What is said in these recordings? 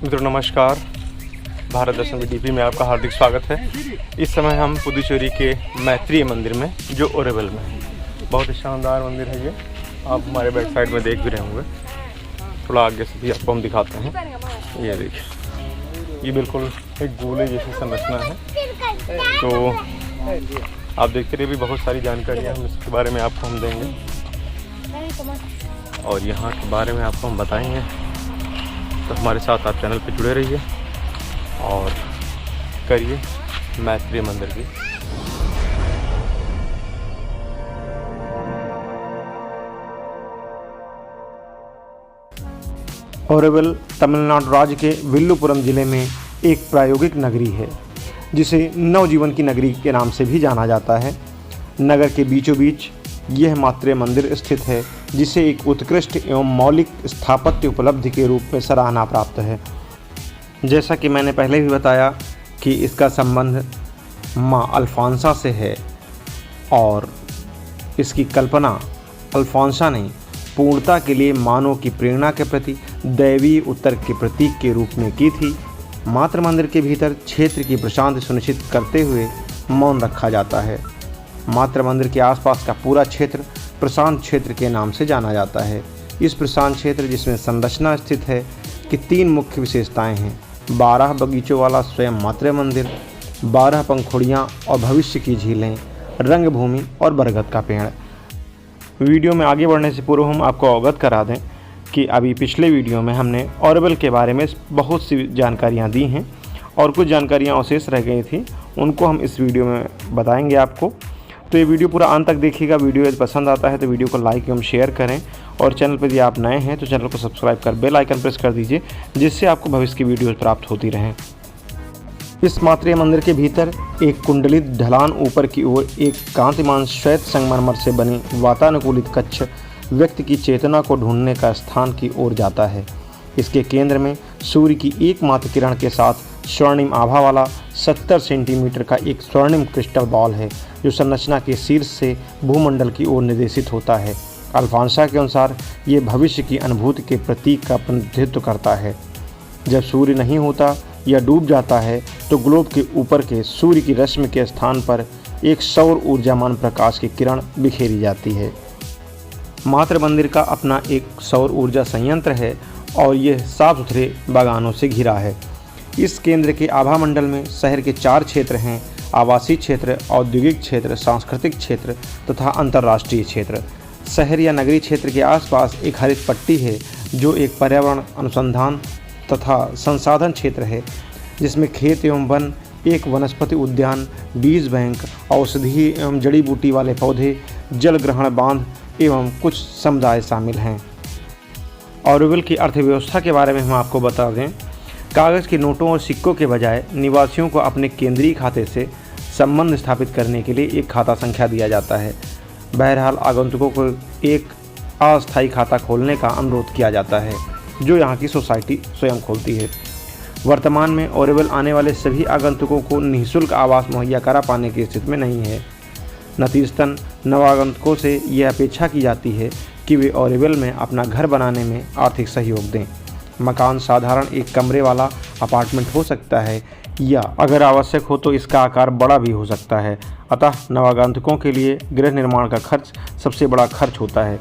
मित्रों नमस्कार, भारत दर्शन डीपी में आपका हार्दिक स्वागत है। इस समय हम पुदुचेरी के मैत्रेय मंदिर में, जो ओरेवल में है। बहुत ही शानदार मंदिर है ये। आप हमारे बैक साइड में देख भी रहे होंगे। थोड़ा आगे से भी आपको हम दिखाते हैं। ये देखिए, ये बिल्कुल एक गोले जैसी संरचना है। तो आप देखते रहिए, भी बहुत सारी जानकारियाँ हम इसके बारे में आपको हम देंगे और यहाँ के बारे में आपको हम बताएंगे। तो हमारे साथ आप चैनल पर जुड़े रहिए और करिए मैत्रेय मंदिर की। ओरेवल तमिलनाडु राज्य के विल्लुपुरम जिले में एक प्रायोगिक नगरी है, जिसे नवजीवन की नगरी के नाम से भी जाना जाता है। नगर के बीचों बीच यह मैत्रेय मंदिर स्थित है, जिसे एक उत्कृष्ट एवं मौलिक स्थापत्य उपलब्धि के रूप में सराहना प्राप्त है। जैसा कि मैंने पहले भी बताया कि इसका संबंध माँ अल्फांसा से है और इसकी कल्पना अल्फांसा ने पूर्णता के लिए मानव की प्रेरणा के प्रति दैवीय उत्तर के प्रतीक के रूप में की थी। मातृ मंदिर के भीतर क्षेत्र की प्रशांति सुनिश्चित करते हुए मौन रखा जाता है। मातृ मंदिर के आसपास का पूरा क्षेत्र प्रशांत क्षेत्र के नाम से जाना जाता है। इस प्रशांत क्षेत्र, जिसमें संरचना स्थित है, की 3 मुख्य विशेषताएं हैं: 12 बगीचों वाला स्वयं मातृ मंदिर, 12 पंखुड़ियाँ और भविष्य की झीलें, रंगभूमि और बरगद का पेड़। वीडियो में आगे बढ़ने से पूर्व हम आपको अवगत करा दें कि अभी पिछले वीडियो में हमने ओरेवल के बारे में बहुत सी जानकारियाँ दी हैं और कुछ जानकारियाँ अवशेष रह गई थी, उनको हम इस वीडियो में बताएंगे आपको। तो ये वीडियो पूरा अंत तक देखिएगा। वीडियो यदि पसंद आता है तो वीडियो को लाइक एवं शेयर करें और चैनल पर यदि आप नए हैं तो चैनल को सब्सक्राइब कर बेल आइकन प्रेस कर दीजिए, जिससे आपको भविष्य की वीडियोज़ प्राप्त होती रहें। इस मैत्रेय मंदिर के भीतर एक कुंडलित ढलान ऊपर की ओर एक कांतिमान श्वेत संगमरमर से बनी वातानुकूलित कक्ष व्यक्ति की चेतना को ढूंढने का स्थान की ओर जाता है। इसके केंद्र में सूर्य की एकमात्र किरण के साथ स्वर्णिम आभा वाला 70 सेंटीमीटर का एक स्वर्णिम क्रिस्टल बॉल है, जो संरचना के शीर्ष से भूमंडल की ओर निर्देशित होता है। अल्फांसा के अनुसार ये भविष्य की अनुभूति के प्रतीक का प्रतिनिधित्व करता है। जब सूर्य नहीं होता या डूब जाता है तो ग्लोब के ऊपर के सूर्य की रश्मि के स्थान पर एक सौर ऊर्जामान प्रकाश की किरण बिखेरी जाती है। मातृ मंदिर का अपना एक सौर ऊर्जा संयंत्र है और यह साफ सुथरे बागानों से घिरा है। इस केंद्र के आभा मंडल में शहर के 4 क्षेत्र हैं: आवासीय क्षेत्र, औद्योगिक क्षेत्र, सांस्कृतिक क्षेत्र तथा अंतर्राष्ट्रीय क्षेत्र। शहर या नगरीय क्षेत्र के आसपास एक हरित पट्टी है, जो एक पर्यावरण अनुसंधान तथा संसाधन क्षेत्र है, जिसमें खेत एवं वन, एक वनस्पति उद्यान, बीज बैंक, औषधीय एवं जड़ी बूटी वाले पौधे, जल ग्रहण बांध एवं कुछ समुदाय शामिल हैं। ओरेवल की अर्थव्यवस्था के बारे में हम आपको बता दें। कागज़ के नोटों और सिक्कों के बजाय निवासियों को अपने केंद्रीय खाते से संबंध स्थापित करने के लिए एक खाता संख्या दिया जाता है। बहरहाल आगंतुकों को एक अस्थायी खाता खोलने का अनुरोध किया जाता है, जो यहाँ की सोसाइटी स्वयं खोलती है। वर्तमान में ओरेवल आने वाले सभी आगंतुकों को निःशुल्क आवास मुहैया करा पाने की स्थिति में नहीं है। नतीजतन नवागंतुकों से यह अपेक्षा की जाती है कि वे ओरेवल में अपना घर बनाने में आर्थिक सहयोग दें। मकान साधारण एक कमरे वाला अपार्टमेंट हो सकता है, या अगर आवश्यक हो तो इसका आकार बड़ा भी हो सकता है। अतः नवागंतुकों के लिए गृह निर्माण का खर्च सबसे बड़ा खर्च होता है।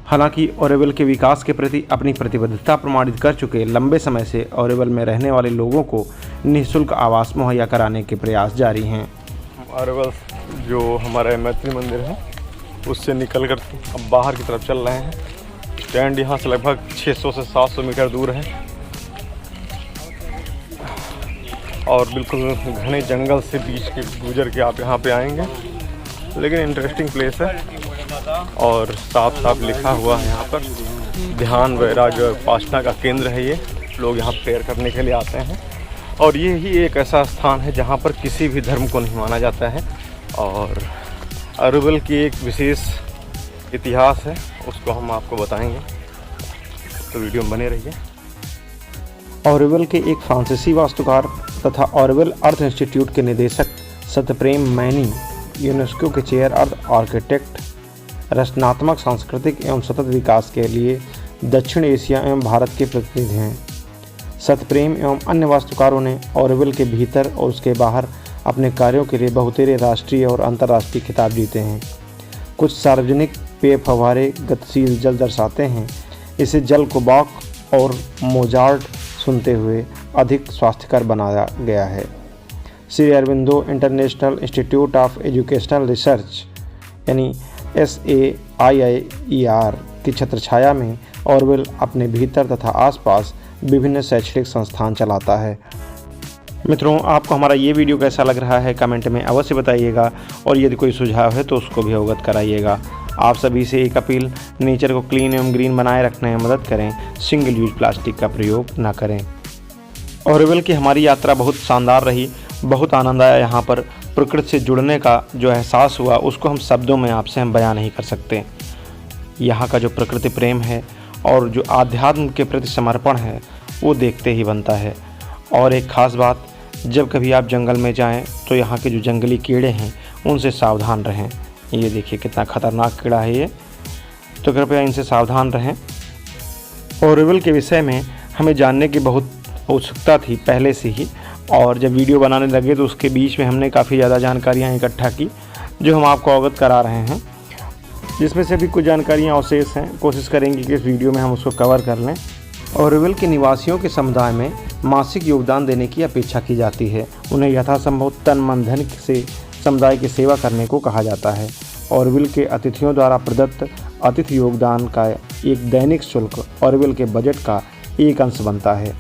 हालांकि ओरेवल के विकास के प्रति अपनी प्रतिबद्धता प्रमाणित कर चुके लंबे समय से ओरेवल में रहने वाले लोगों को निःशुल्क आवास मुहैया कराने के प्रयास जारी हैं। ओरेवल जो हमारा मैत्रेय मंदिर है, उससे निकलकर अब बाहर की तरफ चल रहे हैं। स्टैंड यहाँ से लगभग 600 से 700 मीटर दूर है और बिल्कुल घने जंगल से बीच के गुजर के आप यहाँ पे आएंगे। लेकिन इंटरेस्टिंग प्लेस है और साफ साफ लिखा हुआ है यहाँ पर ध्यान वैराग्य उपासना का केंद्र है। ये लोग यहाँ प्रेयर करने के लिए आते हैं और ये ही एक ऐसा स्थान है जहाँ पर किसी भी धर्म को नहीं माना जाता है। और ओरेवल की एक विशेष इतिहास है, उसको हम आपको बताएंगे, तो वीडियो में बने रहिए। ओरेवल के एक फ्रांसीसी वास्तुकार तथा ओरेवल अर्थ इंस्टीट्यूट के निदेशक सत्यप्रेम मैनी यूनेस्को के चेयर अर्थ आर्किटेक्ट, रचनात्मक, सांस्कृतिक एवं सतत विकास के लिए दक्षिण एशिया एवं भारत के प्रतिनिधि हैं। सतप्रेम एवं अन्य वास्तुकारों ने ऑरोविल के भीतर और उसके बाहर अपने कार्यों के लिए बहुतेरे राष्ट्रीय और अंतर्राष्ट्रीय खिताब जीते हैं। कुछ सार्वजनिक पेय फव्वारे गतिशील जल दर्शाते हैं। इसे जल को बॉक और मोजार्ट सुनते हुए अधिक स्वास्थ्यकर बनाया गया है। Shri Aurobindo international institute of educational research यानी SAIIER की छत्रछाया में ऑरोविल अपने भीतर तथा आसपास विभिन्न शैक्षणिक संस्थान चलाता है। मित्रों, आपको हमारा ये वीडियो कैसा लग रहा है कमेंट में अवश्य बताइएगा और यदि कोई सुझाव है तो उसको भी अवगत कराइएगा। आप सभी से एक अपील, नेचर को क्लीन एवं ग्रीन बनाए रखने में मदद करें, सिंगल यूज प्लास्टिक का प्रयोग न करें। ऑरोविल की हमारी यात्रा बहुत शानदार रही, बहुत आनंद आया। यहाँ पर प्रकृति से जुड़ने का जो एहसास हुआ उसको हम शब्दों में आपसे हम बयां नहीं कर सकते। यहाँ का जो प्रकृति प्रेम है और जो आध्यात्म के प्रति समर्पण है वो देखते ही बनता है। और एक ख़ास बात, जब कभी आप जंगल में जाएं तो यहाँ के जो जंगली कीड़े हैं उनसे सावधान रहें। ये देखिए कितना खतरनाक कीड़ा है ये, तो कृपया इनसे सावधान रहें। ऑरोविल के विषय में हमें जानने की बहुत उत्सुकता थी पहले से ही, और जब वीडियो बनाने लगे तो उसके बीच में हमने काफ़ी ज़्यादा जानकारियाँ इकट्ठा की जो हम आपको अवगत करा रहे हैं, जिसमें से भी कुछ जानकारियाँ अवशेष हैं। कोशिश करेंगे कि इस वीडियो में हम उसको कवर कर लें। ऑरोविल के निवासियों के समुदाय में मासिक योगदान देने की अपेक्षा की जाती है। उन्हें यथासंभव तन मन धन से समुदाय की सेवा करने को कहा जाता है। ऑरोविल के अतिथियों द्वारा प्रदत्त अतिथि योगदान का एक दैनिक शुल्क ऑरोविल के बजट का एक अंश बनता है।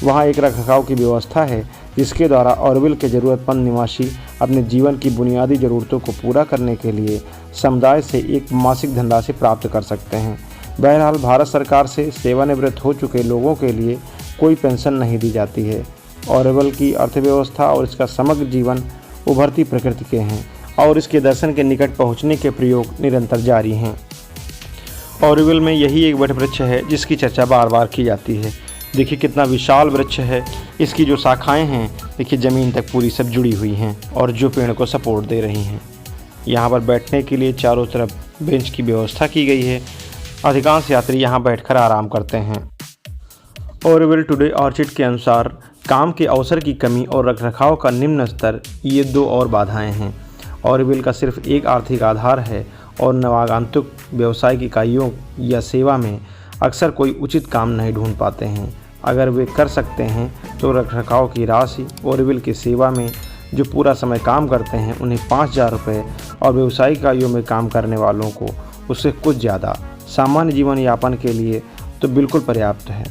वहाँ एक रखरखाव की व्यवस्था है जिसके द्वारा ऑरोविल के ज़रूरतमंद निवासी अपने जीवन की बुनियादी ज़रूरतों को पूरा करने के लिए समुदाय से एक मासिक धनराशि प्राप्त कर सकते हैं। बहरहाल भारत सरकार से सेवानिवृत्त हो चुके लोगों के लिए कोई पेंशन नहीं दी जाती है। ऑरोविल की अर्थव्यवस्था और इसका समग्र जीवन उभरती प्रकृति के हैं और इसके दर्शन के निकट पहुंचने के प्रयोग निरंतर जारी हैं। ऑरोविल में यही एक वटवृक्ष है जिसकी चर्चा बार बार की जाती है। देखिए कितना विशाल वृक्ष है, इसकी जो शाखाएं हैं देखिए ज़मीन तक पूरी सब जुड़ी हुई हैं और जो पेड़ को सपोर्ट दे रही हैं। यहाँ पर बैठने के लिए चारों तरफ बेंच की व्यवस्था की गई है। अधिकांश यात्री यहाँ बैठकर आराम करते हैं। ऑरोविल टुडे ऑर्चिड के अनुसार काम के अवसर की कमी और रखरखाव का निम्न स्तर, ये दो और बाधाएं हैं। ऑरोविल का सिर्फ एक आर्थिक आधार है और नवागंतुक व्यावसायिक इकाइयों या सेवा में अक्सर कोई उचित काम नहीं ढूंढ पाते हैं। अगर वे कर सकते हैं तो रखरखाव की राशि ऑरोविल की सेवा में जो पूरा समय काम करते हैं उन्हें 5,000 रुपये और व्यावसायिक इकाइयों में काम करने वालों को उससे कुछ ज़्यादा सामान्य जीवन यापन के लिए तो बिल्कुल पर्याप्त है,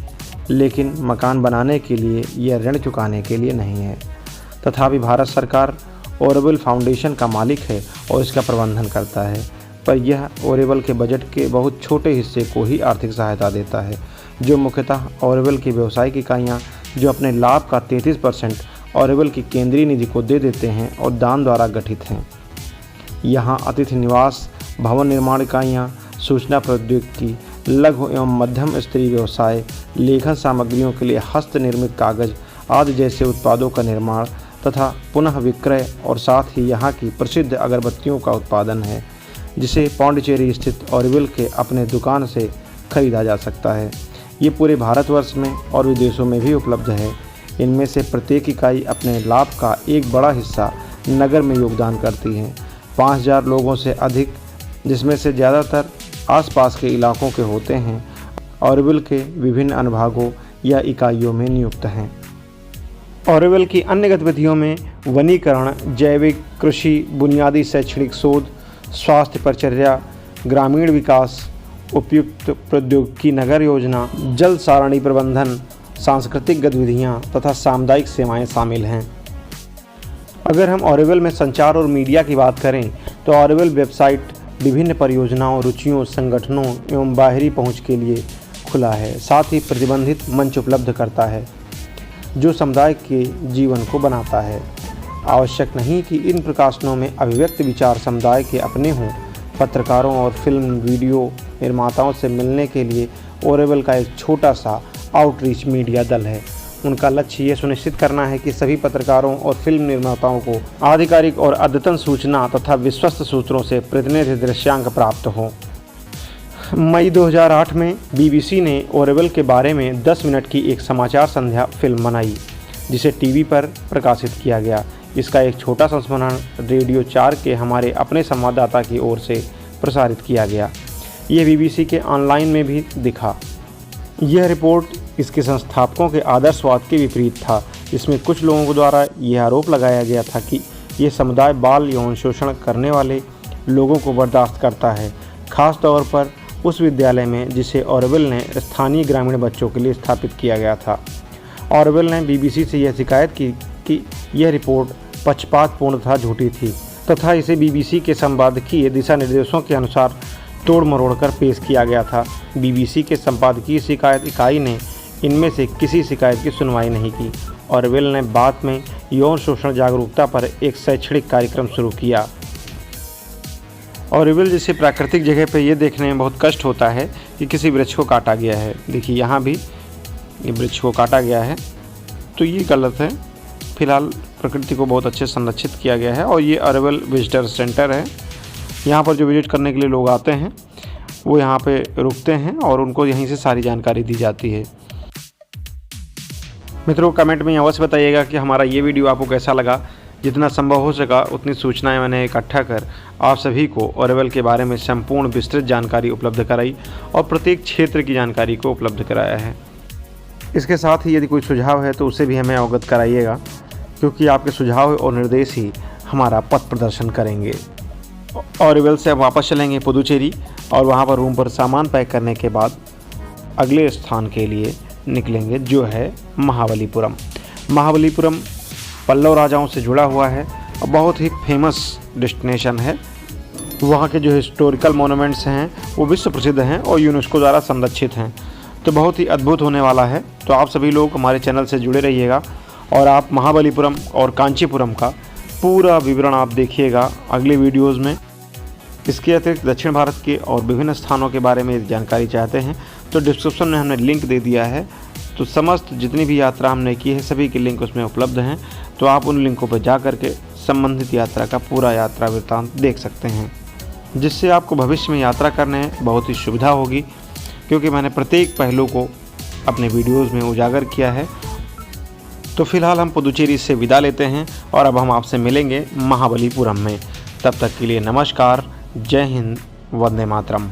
लेकिन मकान बनाने के लिए या ऋण चुकाने के लिए नहीं है। तथापि भारत सरकार ऑरोविल फाउंडेशन का मालिक है और इसका प्रबंधन करता है, पर यह ऑरोविल के बजट के बहुत छोटे हिस्से को ही आर्थिक सहायता देता है, जो मुख्यतः ऑरोविल की व्यावसायिक इकाइयाँ जो अपने लाभ का 33% ऑरोविल की केंद्रीय निधि को दे देते हैं और दान द्वारा गठित हैं। यहाँ अतिथि निवास, भवन निर्माण इकाइयाँ, सूचना प्रौद्योगिकी, लघु एवं मध्यम स्तरीय व्यवसाय, लेखन सामग्रियों के लिए हस्त निर्मित कागज आदि जैसे उत्पादों का निर्माण तथा पुनः विक्रय और साथ ही यहाँ की प्रसिद्ध अगरबत्तियों का उत्पादन है, जिसे पौंडीचेरी स्थित ऑरोविल के अपने दुकान से खरीदा जा सकता है। ये पूरे भारतवर्ष में और विदेशों में भी उपलब्ध है। इनमें से प्रत्येक इकाई अपने लाभ का एक बड़ा हिस्सा नगर में योगदान करती है। 5,000 लोगों से अधिक, जिसमें से ज़्यादातर आसपास के इलाकों के होते हैं, ऑरोविल के विभिन्न अनुभागों या इकाइयों में नियुक्त हैं। ऑरोविल की अन्य गतिविधियों में वनीकरण, जैविक कृषि, बुनियादी शैक्षणिक शोध, स्वास्थ्य परिचर्या, ग्रामीण विकास, उपयुक्त प्रौद्योगिकी नगर योजना, जल सारणी प्रबंधन, सांस्कृतिक गतिविधियाँ तथा सामुदायिक सेवाएं शामिल हैं। अगर हम ऑरोविल में संचार और मीडिया की बात करें तो ऑरोविल वेबसाइट विभिन्न परियोजनाओं, रुचियों, संगठनों एवं बाहरी पहुंच के लिए खुला है। साथ ही प्रतिबंधित मंच उपलब्ध करता है जो समुदाय के जीवन को बनाता है। आवश्यक नहीं कि इन प्रकाशनों में अभिव्यक्त विचार समुदाय के अपने हों। पत्रकारों और फिल्म वीडियो निर्माताओं से मिलने के लिए ऑरोविल का एक छोटा सा आउटरीच मीडिया दल है। उनका लक्ष्य ये सुनिश्चित करना है कि सभी पत्रकारों और फिल्म निर्माताओं को आधिकारिक और अद्यतन सूचना तथा विश्वस्त सूत्रों से प्रतिनिधि दृश्यांक प्राप्त हो। मई 2008 में बीबीसी ने ओरेवल के बारे में 10 मिनट की एक समाचार संध्या फिल्म बनाई, जिसे टीवी पर प्रकाशित किया गया। इसका एक छोटा संस्करण रेडियो 4 के हमारे अपने संवाददाता की ओर से प्रसारित किया गया। यह बीबीसी के ऑनलाइन में भी दिखा। यह रिपोर्ट इसके संस्थापकों के आदर्शवाद के विपरीत था। इसमें कुछ लोगों द्वारा यह आरोप लगाया गया था कि यह समुदाय बाल यौन शोषण करने वाले लोगों को बर्दाश्त करता है, खास तौर पर उस विद्यालय में जिसे ओरेवल ने स्थानीय ग्रामीण बच्चों के लिए स्थापित किया गया था। ओरेवल ने बीबीसी से यह शिकायत की कि यह रिपोर्ट पक्षपातपूर्ण तथा झूठी थी तथा इसे बीबीसी के संपादकीय दिशा निर्देशों के अनुसार तोड़ मरोड़ कर पेश किया गया था। बीबीसी के संपादकीय शिकायत इकाई ने इनमें से किसी शिकायत की सुनवाई नहीं की। ओरेवल ने बाद में यौन शोषण जागरूकता पर एक शैक्षणिक कार्यक्रम शुरू किया। ओरेवल जैसे प्राकृतिक जगह पर यह देखने में बहुत कष्ट होता है कि किसी वृक्ष को काटा गया है। देखिए यहाँ भी ये वृक्ष को काटा गया है, तो ये गलत है। फिलहाल प्रकृति को बहुत अच्छे संरक्षित किया गया है और ये ओरेवल विजिटर सेंटर है। यहाँ पर जो विजिट करने के लिए लोग आते हैं वो यहाँ पे रुकते हैं और उनको यहीं से सारी जानकारी दी जाती है। मित्रों, कमेंट में अवश्य बताइएगा कि हमारा ये वीडियो आपको कैसा लगा। जितना संभव हो सका उतनी सूचनाएं मैंने इकट्ठा कर आप सभी को ओरेवल के बारे में संपूर्ण विस्तृत जानकारी उपलब्ध कराई और प्रत्येक क्षेत्र की जानकारी को उपलब्ध कराया है। इसके साथ ही यदि कोई सुझाव है तो उसे भी हमें अवगत कराइएगा, क्योंकि आपके सुझाव और निर्देश ही हमारा पथ प्रदर्शन करेंगे। ओरेवल से अब वापस चलेंगे पुदुचेरी और वहाँ पर रूम पर सामान पैक करने के बाद अगले स्थान के लिए निकलेंगे, जो है महाबलीपुरम। महाबलीपुरम पल्लव राजाओं से जुड़ा हुआ है और बहुत ही फेमस डेस्टिनेशन है। वहाँ के जो हिस्टोरिकल मोनूमेंट्स हैं वो विश्व प्रसिद्ध हैं और यूनेस्को द्वारा संरक्षित हैं, तो बहुत ही अद्भुत होने वाला है। तो आप सभी लोग हमारे चैनल से जुड़े रहिएगा और आप महाबलीपुरम और कांचीपुरम का पूरा विवरण आप देखिएगा अगले वीडियोज़ में। इसके अतिरिक्त दक्षिण भारत के और विभिन्न स्थानों के बारे में जानकारी चाहते हैं तो डिस्क्रिप्शन में हमने लिंक दे दिया है। तो समस्त जितनी भी यात्रा हमने की है सभी के लिंक उसमें उपलब्ध हैं, तो आप उन लिंकों पर जा कर के संबंधित यात्रा का पूरा यात्रा वृत्तांत देख सकते हैं, जिससे आपको भविष्य में यात्रा करने में बहुत ही सुविधा होगी, क्योंकि मैंने प्रत्येक पहलू को अपने वीडियोज़ में उजागर किया है। तो फिलहाल हम पुदुचेरी से विदा लेते हैं और अब हम आपसे मिलेंगे महाबलीपुरम में। तब तक के लिए नमस्कार, जय हिंद, वंदे मातरम।